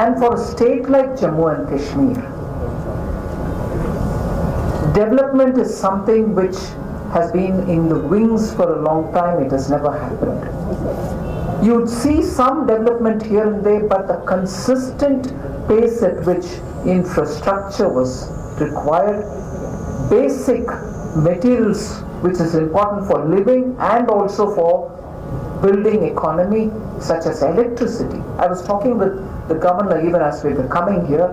And for a state like Jammu and Kashmir, development is something which has been in the wings for a long time. It has never happened. You'd see some development here and there, but the consistent pace at which infrastructure was required, basic materials which is important for living and also for building economy, such as electricity. I was talking with the governor even as we were coming here.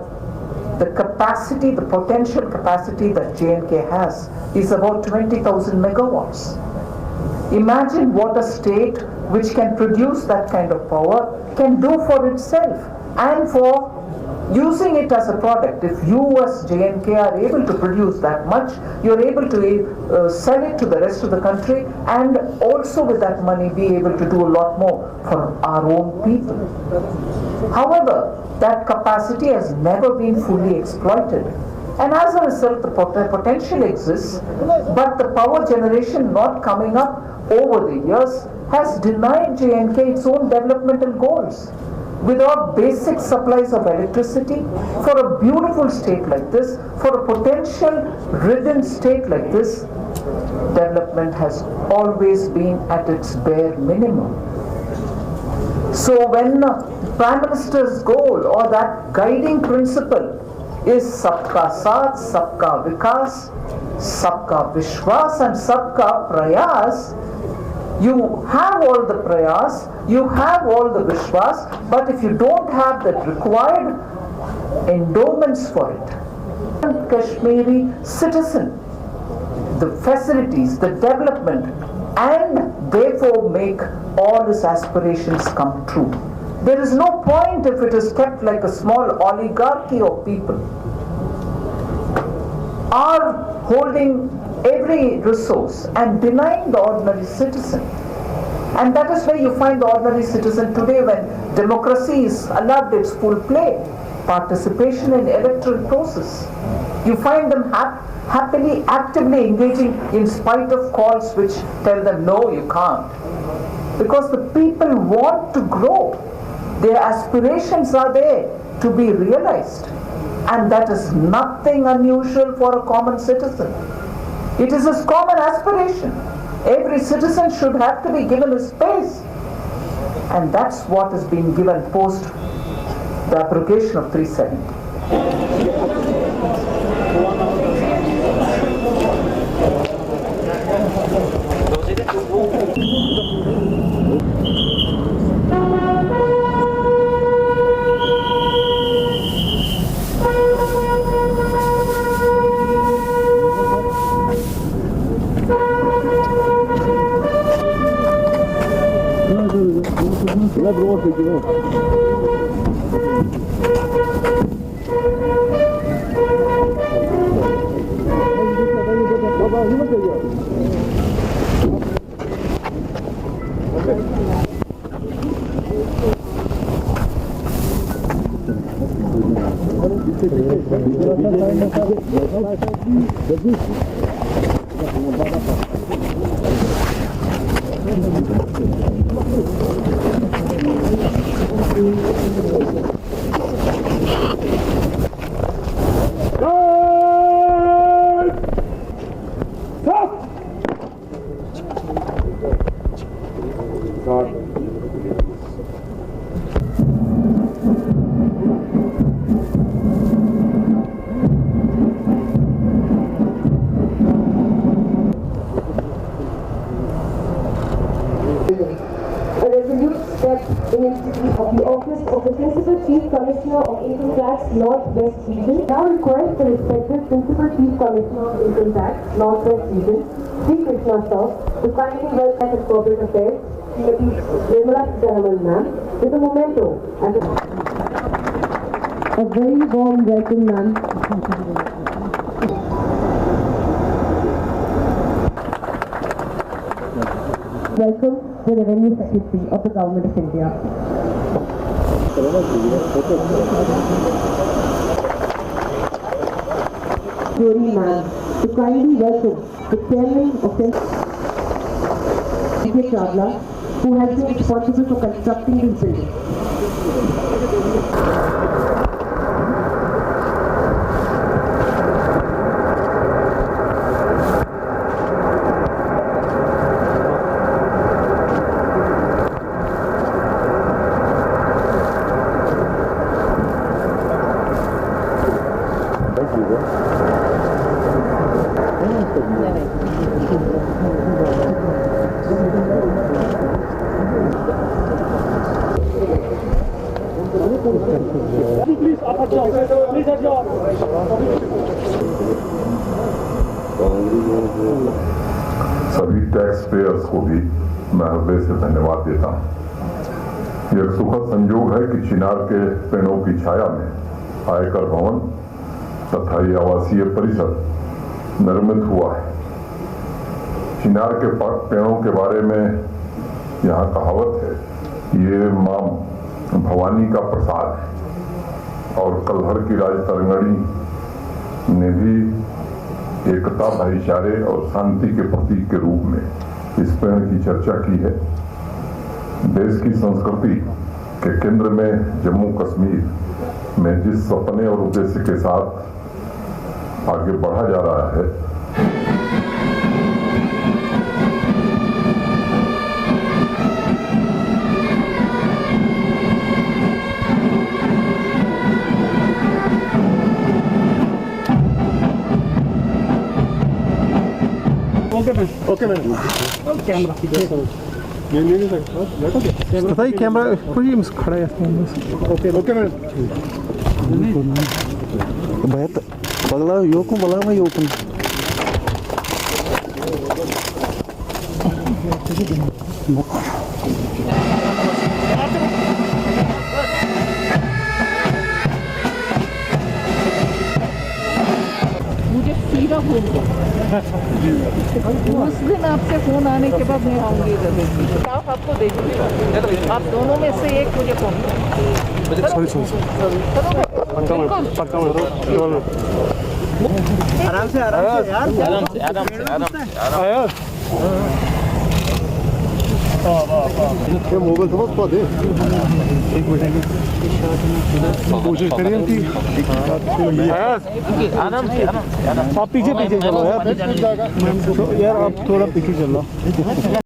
The capacity, the potential capacity that J&K has is about 20,000 megawatts. Imagine what a state which can produce that kind of power can do for itself and for using it as a product. If you as J&K are able to produce that much, you're able to sell it to the rest of the country and also with that money be able to do a lot more for our own people. However, that capacity has never been fully exploited. And as a result, the potential exists, but the power generation not coming up over the years has denied J&K its own developmental goals. Without basic supplies of electricity, for a beautiful state like this, for a potential-ridden state like this, development has always been at its bare minimum. So when Prime Minister's goal or that guiding principle is Sabka Saath, Sabka Vikas, Sabka Vishwas and Sabka Prayas, you have all the prayas, you have all the vishwas, but if you don't have the required endowments for it, Kashmiri citizen, the facilities, the development, and therefore make all his aspirations come true. There is no point if it is kept like a small oligarchy of people are holding every resource and denying the ordinary citizen. And that is where you find the ordinary citizen today when democracy is allowed its full play, participation in electoral process. You find them happily, actively engaging in spite of calls which tell them, no, you can't. Because the people want to grow. Their aspirations are there to be realized. And that is nothing unusual for a common citizen. It is his common aspiration. Every citizen should have to be given his space. And that's what is being given post the abrogation of 370. Of the Office of the Principal Chief Commissioner of Income Tax North-West Region. Now request the respected Principal Chief Commissioner of Income Tax North-West Region, Sri Krishna Sir, to kindly welcome the Corporate Affairs, Srimati Nirmala Sitharaman ma'am, with a memento and a very warm welcome, ma'am. Welcome the Revenue Secretary of the Government of India. Glory ma'am, to kindly welcome the Chairman of the D.K. Chawla, who has been responsible for constructing this building. Please, up at your, please at your. सभी tax payers को भी मैं हृदय से धन्यवाद देता हूँ। यह एक सुखद संयोग है कि चिनार के पेड़ों की छाया में आयकर भवन तथा ये आवासीय परिसर निर्मित हुआ है। चिनार के पेड़ों के बारे में यहाँ कहावत है, ये मां भवानी का प्रसाद है और कलहर की राज तरंगड़ी ने भी एकता, भाईचारे और शांति के प्रतीक के रूप में इस पेड़ की चर्चा की है। देश की संस्कृति के केंद्र में जम्मू कश्मीर में जिस सपने और उद्देश्य के साथ आगे बढ़ा जा रहा है, ओके मैम कैमरा पता ही कैमरा कोई खड़ा है okay ma'am bayat bagla yok mu balama yok mu मुझे सीधा फोन करो। उस दिन आपसे फोन आने के बाद मैं आऊंगी इधर, आप आपको देखूंगी, आप दोनों में से एक मुझे फोन करो। आराम से मोबाइल तो बहुत दे एक मिनट कोशिश करिए कि आराम से आप पीछे चलो यार, आप थोड़ा पीछे चलो।